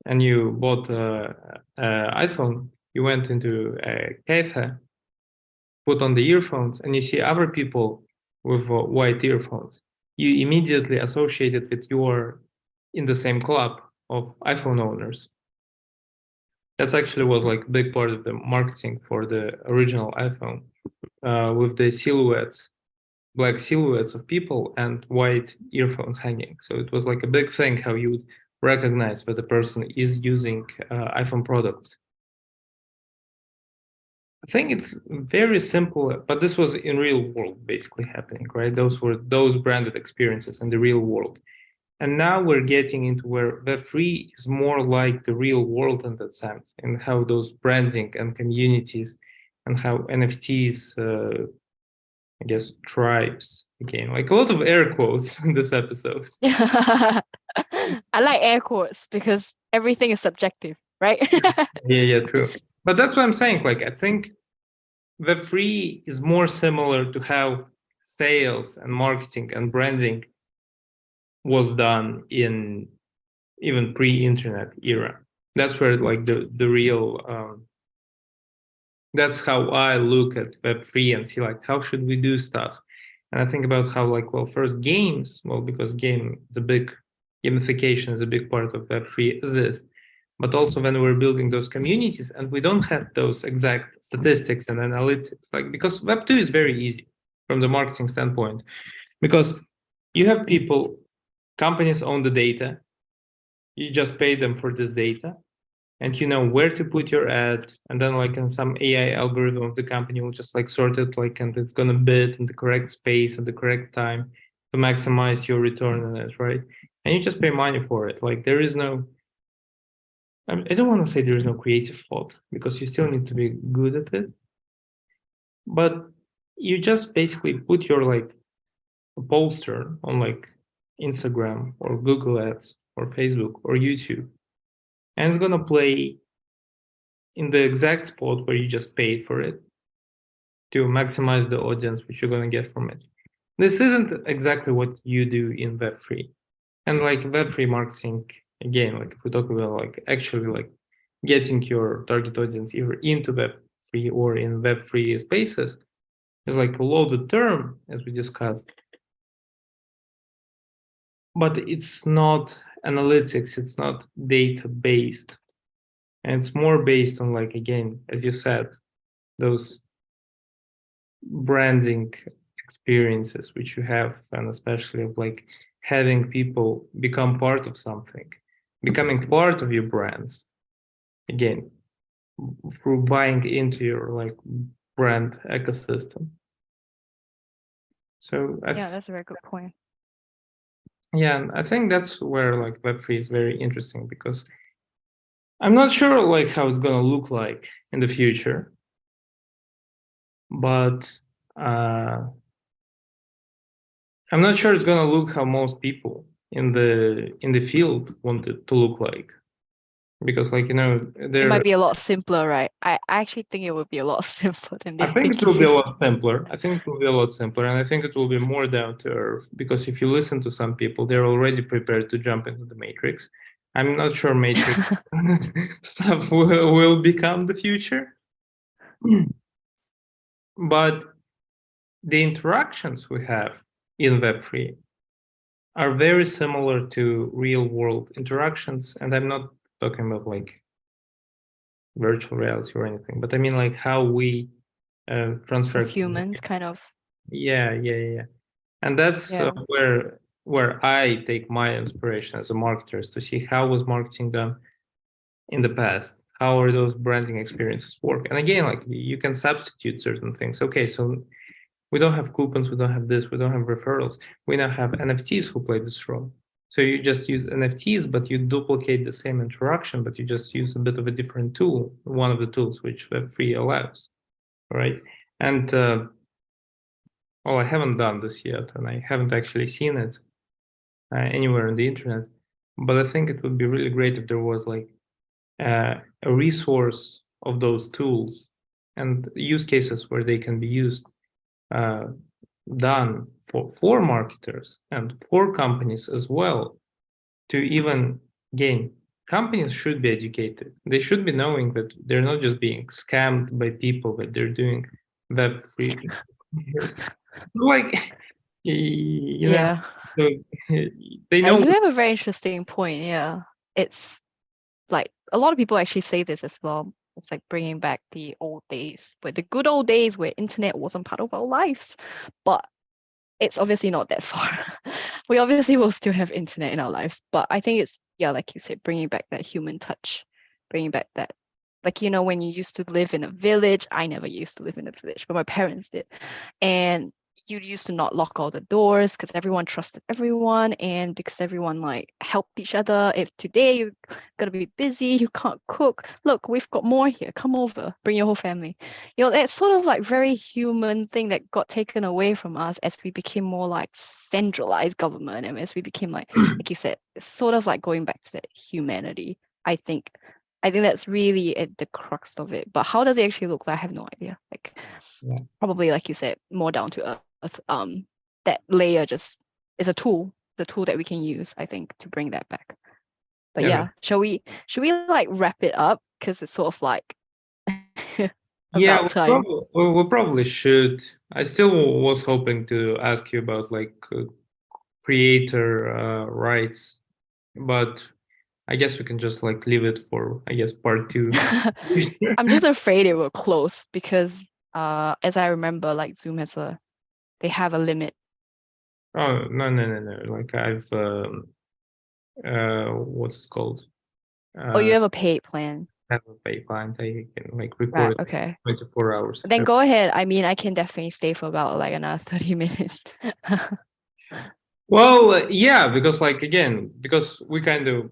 and you bought an iPhone, you went into a cafe, put on the earphones, and you see other people with white earphones, you immediately associate it with you're in the same club of iPhone owners. That's actually was like a big part of the marketing for the original iPhone, with the silhouettes, black silhouettes of people and white earphones hanging. So it was like a big thing how you would recognize that the person is using iPhone products. I think it's very simple, but this was in real world basically happening, right? Those were those branded experiences in the real world. And now we're getting into where Web3 is more like the real world in that sense, and how those branding and communities and how NFTs, I guess, tribes again, like a lot of air quotes in this episode. I like air quotes because everything is subjective, right? Yeah, true. But that's what I'm saying. Like, I think Web3 is more similar to how sales and marketing and branding was done in even pre-internet era. That's where like the real that's how I look at Web3 and see like how should we do stuff. And I think about how like, well, first games, well, because gamification is a big part of Web3 exist. But also when we're building those communities and we don't have those exact statistics and analytics, like because Web2 is very easy from the marketing standpoint, because you have people, companies own the data, you just pay them for this data, and you know where to put your ad, and then like in some AI algorithm of the company will just like sort it, like, and it's gonna bid in the correct space at the correct time to maximize your return on it, right? And you just pay money for it. Like there is no, I don't want to say there is no creative thought because you still need to be good at it, but you just basically put your like a poster on like Instagram or Google Ads or Facebook or YouTube, and it's gonna play in the exact spot where you just paid for it to maximize the audience which you're going to get from it. This isn't exactly what you do in Web3. And like Web3 marketing, again, like if we talk about like actually like getting your target audience either into Web3 or in Web3 spaces, is like a loaded term, as we discussed. But it's not analytics, it's not data based. And it's more based on like, again, as you said, those branding experiences which you have, and especially of like having people become part of something, becoming part of your brands, again, through buying into your like brand ecosystem. So Yeah, that's a very good point. yeah, I think that's where like Web3 is very interesting, because I'm not sure like how it's gonna look like in the future, but I'm not sure it's gonna look how most people in the field want it to look like, because like It might be a lot simpler, right? I actually think it would be a lot simpler than I they think think it will it be a is. lot simpler. I think it will be a lot simpler, and I think it will be more down to earth, because if you listen to some people, they're already prepared to jump into the matrix. I'm not sure matrix stuff will become the future, but the interactions we have in Web3 are very similar to real world interactions. And I'm not talking about like virtual reality or anything, but I mean like how we transfer. As humans, kind of. Yeah. And that's Yeah. where I take my inspiration as a marketer, is to see how was marketing done in the past, how are those branding experiences work. And again, like you can substitute certain things. Okay, so we don't have coupons, we don't have this, we don't have referrals. We now have NFTs who play this role. So you just use NFTs, but you duplicate the same interaction, but you just use a bit of a different tool, one of the tools which Web3 allows, right? And well, I haven't done this yet, and I haven't actually seen it anywhere on the internet. But I think it would be really great if there was like a resource of those tools and use cases where they can be used, done for marketers and for companies as well, to even gain. Companies should be educated. They should be knowing that they're not just being scammed by people, but they're doing Web3. Like, Yeah. so they I know. do have a very interesting point. Yeah. It's like a lot of people actually say this as well. It's like bringing back the old days, but the good old days where internet wasn't part of our lives. But it's obviously not that far. We obviously will still have internet in our lives, but I think it's, yeah, like you said, bringing back that human touch, bringing back that Like, when you used to live in a village, I never used to live in a village, but my parents did. And you used to not lock all the doors because everyone trusted everyone and because everyone like helped each other. If today you're gonna be busy, you can't cook. Look, we've got more here. Come over, bring your whole family. That's sort of like very human thing that got taken away from us as we became more like centralized government and as we became like you said, it's sort of like going back to that humanity, I think. I think that's really at the crux of it. But how does it actually look like? I have no idea. Like Yeah. probably like you said, more down to earth. That layer just is a tool, the tool that we can use, I think, to bring that back. But Yeah, yeah, should we like wrap it up? Because it's sort of like yeah, about time. we probably should. I still was hoping to ask you about like creator rights, but I guess we can just like leave it for, I guess, part two. I'm just afraid it will close because as I remember, like Zoom they have a limit. Oh, no. Like I've what's it called? Oh, you Uh, have a paid plan. have a pay client. I can like Right, record it okay. 24 hours. Then go ahead. I mean, I can definitely stay for about like another 30 minutes. Well, yeah, because like again, because we kind of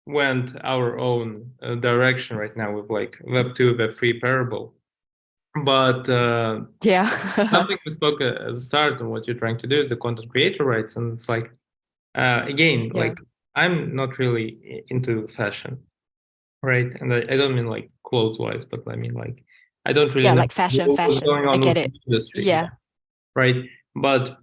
went our own direction right now with like Web2, Web3 parable. But Yeah. something we spoke at the start on what you're trying to do is the content creator rights, and it's like again, Yeah. like I'm not really into fashion, right? And I don't mean like clothes wise, but I mean like I don't really Yeah, know like fashion, what's fashion. going I on get with it. the industry, Yeah. yeah, right? But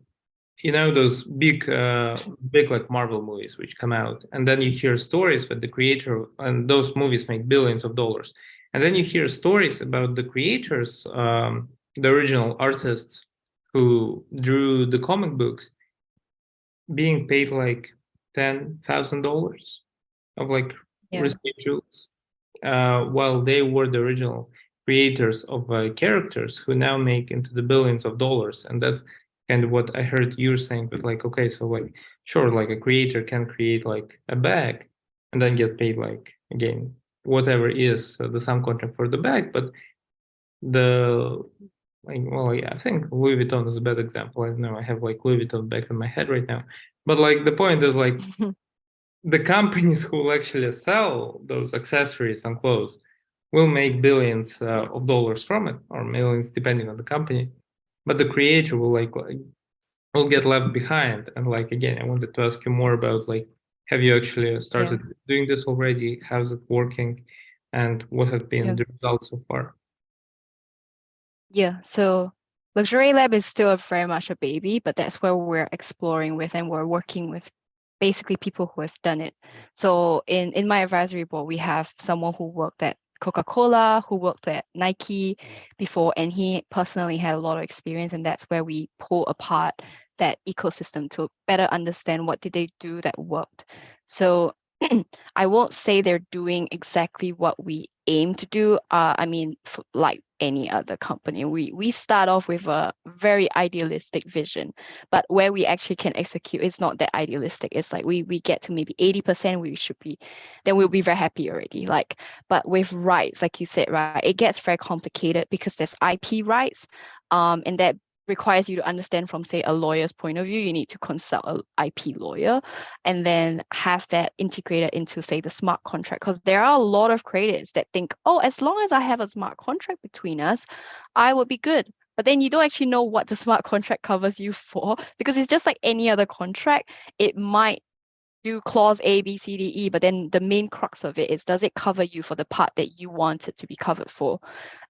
you know those big like Marvel movies which come out, and then you hear stories that the creator and those movies make billions of dollars, and then you hear stories about the creators, the original artists who drew the comic books, being paid like $10,000 of like Yeah. residuals, while they were the original creators of characters who now make into the billions of dollars. And that's kind of what I heard you saying, but like, okay, so like, sure, like a creator can create like a bag and then get paid like, again, whatever is the sum contract for the bag, but the like, well, yeah, I think Louis Vuitton is a bad example. I don't know, I have like Louis Vuitton back in my head right now, but like the point is like the companies who will actually sell those accessories and clothes will make billions of dollars from it, or millions depending on the company. But the creator will like will get left behind. And like again, I wanted to ask you more about like, have you actually Yeah. started doing this already? How's it working, and what have been Yeah. the results so far? Yeah. So LuXuré Lab is still very much a baby, but that's where we're exploring with and we're working with basically people who have done it. So in my advisory board, we have someone who worked at Coca-Cola, who worked at Nike before, and he personally had a lot of experience, and that's where we pull apart that ecosystem to better understand what did they do that worked. So I won't say they're doing exactly what we aim to do. I mean, like any other company, we start off with a very idealistic vision, but where we actually can execute, it's not that idealistic. It's like we get to maybe 80%, we should be, then we'll be very happy already. Like, but with rights, like you said, right, it gets very complicated because there's IP rights, and that requires you to understand from say a lawyer's point of view. You need to consult a IP lawyer and then have that integrated into say the smart contract, because there are a lot of creators that think, oh, as long as I have a smart contract between us, I would be good. But then you don't actually know what the smart contract covers you for, because it's just like any other contract. It might do clause A, B, C, D, E, but then the main crux of it is, does it cover you for the part that you want it to be covered for?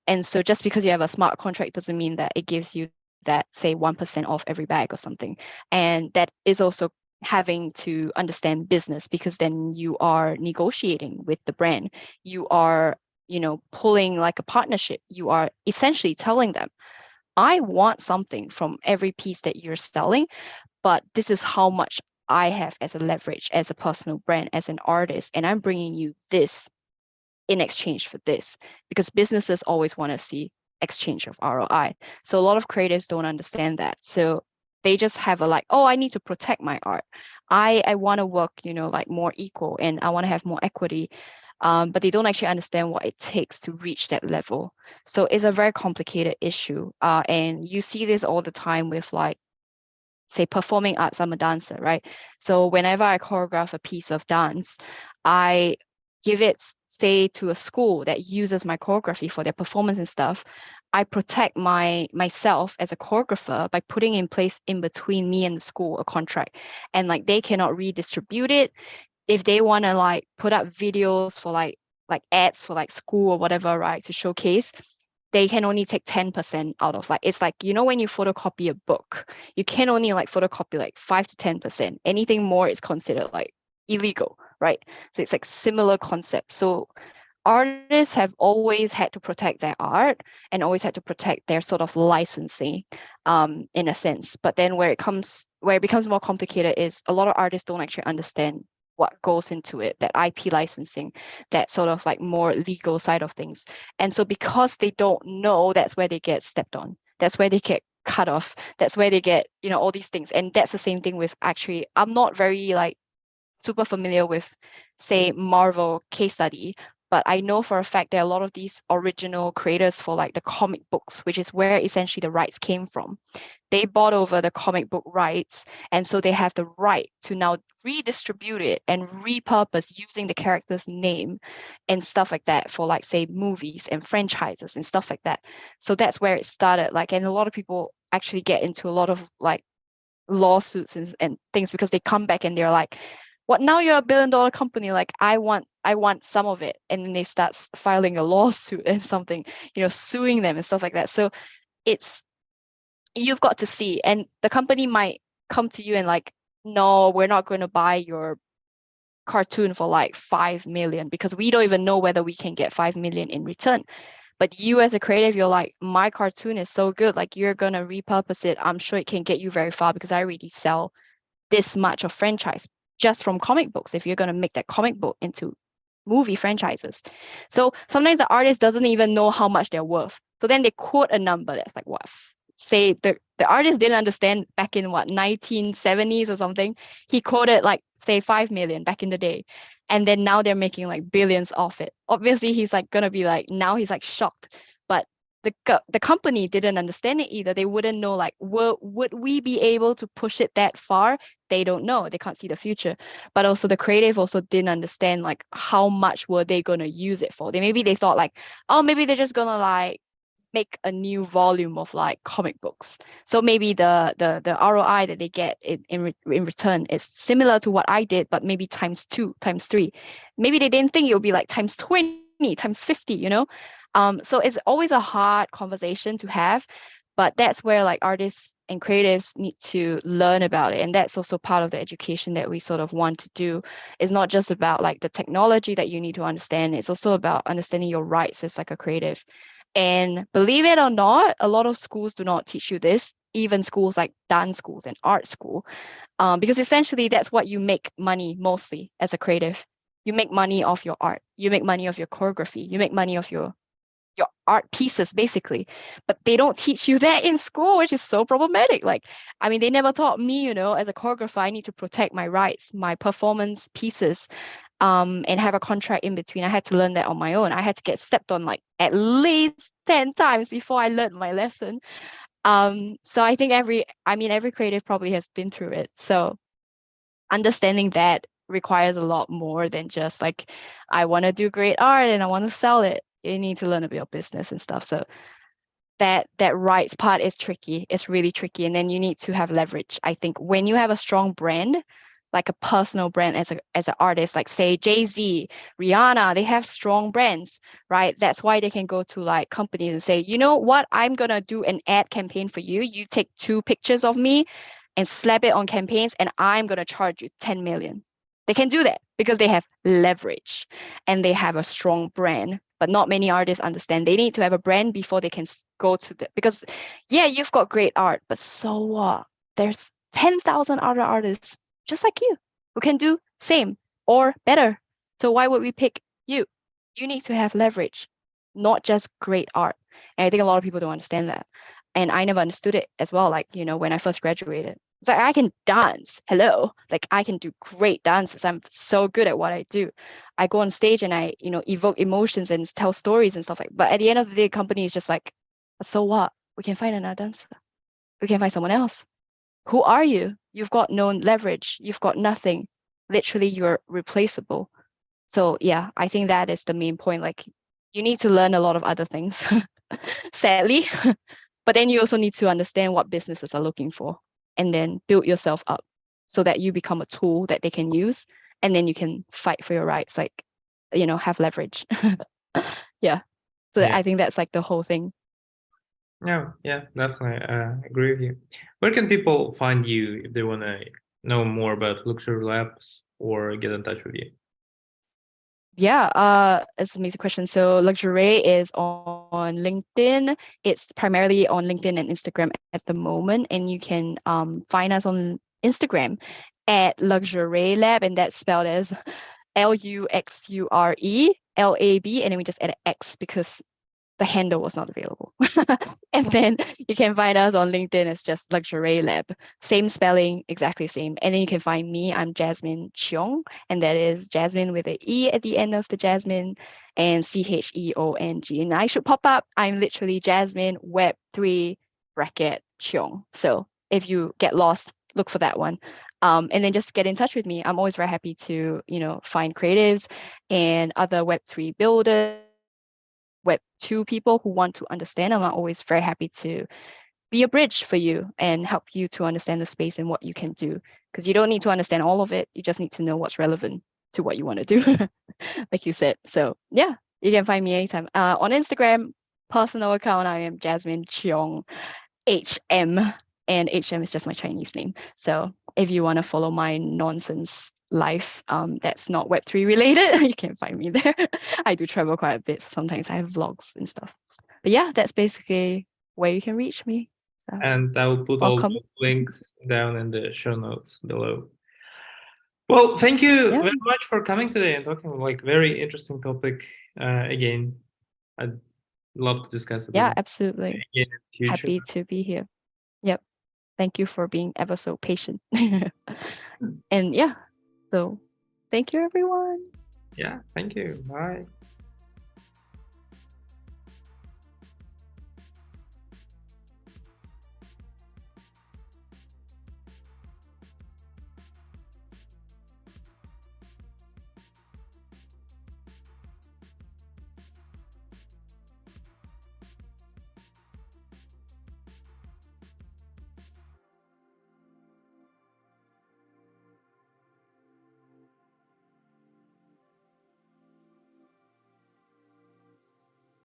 And so just because you have a smart contract doesn't mean that it gives you that, say, 1% off every bag or something. And that is also having to understand business, because then you are negotiating with the brand. You are, pulling like a partnership. You are essentially telling them, I want something from every piece that you're selling, but this is how much I have as a leverage, as a personal brand, as an artist, and I'm bringing you this in exchange for this, because businesses always want to see exchange of ROI. So a lot of creatives don't understand that. So they just have a like, oh, I need to protect my art. I want to work, like more equal, and I want to have more equity. but they don't actually understand what it takes to reach that level. So it's a very complicated issue. And you see this all the time with like, say, performing arts. I'm a dancer, right? So whenever I choreograph a piece of dance, I give it, say, to a school that uses my choreography for their performance and stuff. I protect myself as a choreographer by putting in place in between me and the school a contract, and like they cannot redistribute it. If they want to like put up videos for like ads for like school or whatever, right, to showcase, they can only take 10% out of, like, it's like, you know, when you photocopy a book, you can only like photocopy like 5 to 10%. Anything more is considered like illegal, right? So it's like similar concept. So artists have always had to protect their art and always had to protect their sort of licensing, in a sense. But then where it becomes more complicated is a lot of artists don't actually understand what goes into it, that IP licensing, that sort of like more legal side of things. And so because they don't know, that's where they get stepped on. That's where they get cut off. That's where they get, you know, all these things. And that's the same thing with, actually, I'm not very like super familiar with, say, Marvel case study, but I know for a fact there are a lot of these original creators for like the comic books, which is where essentially the rights came from. They bought over the comic book rights, and so they have the right to now redistribute it and repurpose using the character's name and stuff like that for, like, say, movies and franchises and stuff like that. So that's where it started. Like, and a lot of people actually get into a lot of like lawsuits and things because they come back and they're like, what, now you're a billion-dollar company, like I want some of it. And then they start filing a lawsuit and something, you know, suing them and stuff like that. So it's, you've got to see, and the company might come to you and like, no, we're not going to buy your cartoon for like 5 million because we don't even know whether we can get 5 million in return. But you as a creative, you're like, my cartoon is so good, like you're going to repurpose it. I'm sure it can get you very far because I already sell this much of franchise just from comic books if you're going to make that comic book into movie franchises. So sometimes the artist doesn't even know how much they're worth. So then they quote a number that's like, what, say the artist didn't understand back in what, 1970s or something. He quoted like, say, 5 million back in the day. And then now they're making like billions off it. Obviously, he's like gonna be like, now he's like shocked. But the company didn't understand it either. They wouldn't know, like, would we be able to push it that far? They don't know. They can't see the future. But also the creative also didn't understand like how much were they gonna use it for. They thought like, oh, maybe they're just gonna like make a new volume of like comic books. So maybe the ROI that they get in return is similar to what I did, but maybe times 2, times 3. Maybe they didn't think it would be like times 20, times 50, you know? So it's always a hard conversation to have, but that's where like artists and creatives need to learn about it. And that's also part of the education that we sort of want to do. It's not just about like the technology that you need to understand. It's also about understanding your rights as like a creative. And believe it or not, a lot of schools do not teach you this, even schools like dance schools and art school, because essentially that's what you make money mostly as a creative. You make money off your art. You make money off your choreography. You make money off your art pieces, basically. But they don't teach you that in school, which is so problematic. Like, I mean, they never taught me, you know, as a choreographer, I need to protect my rights, my performance pieces, and have a contract in between. I had to learn that on my own. I had to get stepped on like at least 10 times before I learned my lesson. So I think every creative probably has been through it. So understanding that requires a lot more than just like, I want to do great art and I want to sell it. You need to learn a bit of business and stuff. So that rights part is tricky. It's really tricky. And then you need to have leverage. I think when you have a strong brand, like a personal brand as an artist, like say Jay-Z, Rihanna, they have strong brands, right? That's why they can go to like companies and say, you know what, I'm gonna do an ad campaign for you. You take 2 pictures of me and slap it on campaigns, and I'm gonna charge you 10 million. They can do that because they have leverage and they have a strong brand. But not many artists understand they need to have a brand before they can go to the, because yeah, you've got great art, but so what? There's 10,000 other artists just like you who can do same or better. So why would we pick you? You need to have leverage, not just great art. And I think a lot of people don't understand that. And I never understood it as well, like, you know, when I first graduated. It's like, I can dance. Hello. Like, I can do great dances. I'm so good at what I do. I go on stage and I, evoke emotions and tell stories and stuff like, but at the end of the day, company is just like, so what? We can find another dancer. We can find someone else. Who are you? You've got no leverage. You've got nothing. Literally, you're replaceable. So yeah, I think that is the main point. Like, you need to learn a lot of other things, sadly, but then you also need to understand what businesses are looking for and then build yourself up so that you become a tool that they can use, and then you can fight for your rights, like, have leverage. Yeah. So Yeah. I think that's like the whole thing. Yeah, definitely. Agree with you. Where can people find you if they want to know more about Luxor Labs or get in touch with you? Yeah, it's an amazing question. So LuXuré is on LinkedIn. It's primarily on LinkedIn and Instagram at the moment, and you can find us on Instagram at LuXuré Lab, and that's spelled as LuxureLab, and then we just add an X because the handle was not available. And then you can find us on LinkedIn as just LuXuré Lab. Same spelling, exactly same. And then you can find me. I'm Jasmine Cheong, and that is Jasmine with an E at the end of the Jasmine and Cheong. And I should pop up. I'm literally Jasmine Web3 bracket Cheong. So if you get lost, look for that one. And then just get in touch with me. I'm always very happy to, find creatives and other Web3 builders, Web2 people who want to understand. I'm always very happy to be a bridge for you and help you to understand the space and what you can do. Because you don't need to understand all of it. You just need to know what's relevant to what you want to do, like you said. So yeah, you can find me anytime. On Instagram, personal account, I am Jasmine Cheong HM, and HM is just my Chinese name. So if you want to follow my nonsense life, that's not Web3 related, you can find me there. I do travel quite a bit. Sometimes I have vlogs and stuff. But yeah, that's basically where you can reach me. So And I will put all welcome. the links down in the show notes below. Well, thank you Yeah, very much for coming today and talking like very interesting topic. Again, I'd love to discuss it yeah, absolutely. again in the future. Happy to be here. Yep. Thank you for being ever so patient. And yeah, so thank you, everyone. Yeah, thank you. Bye.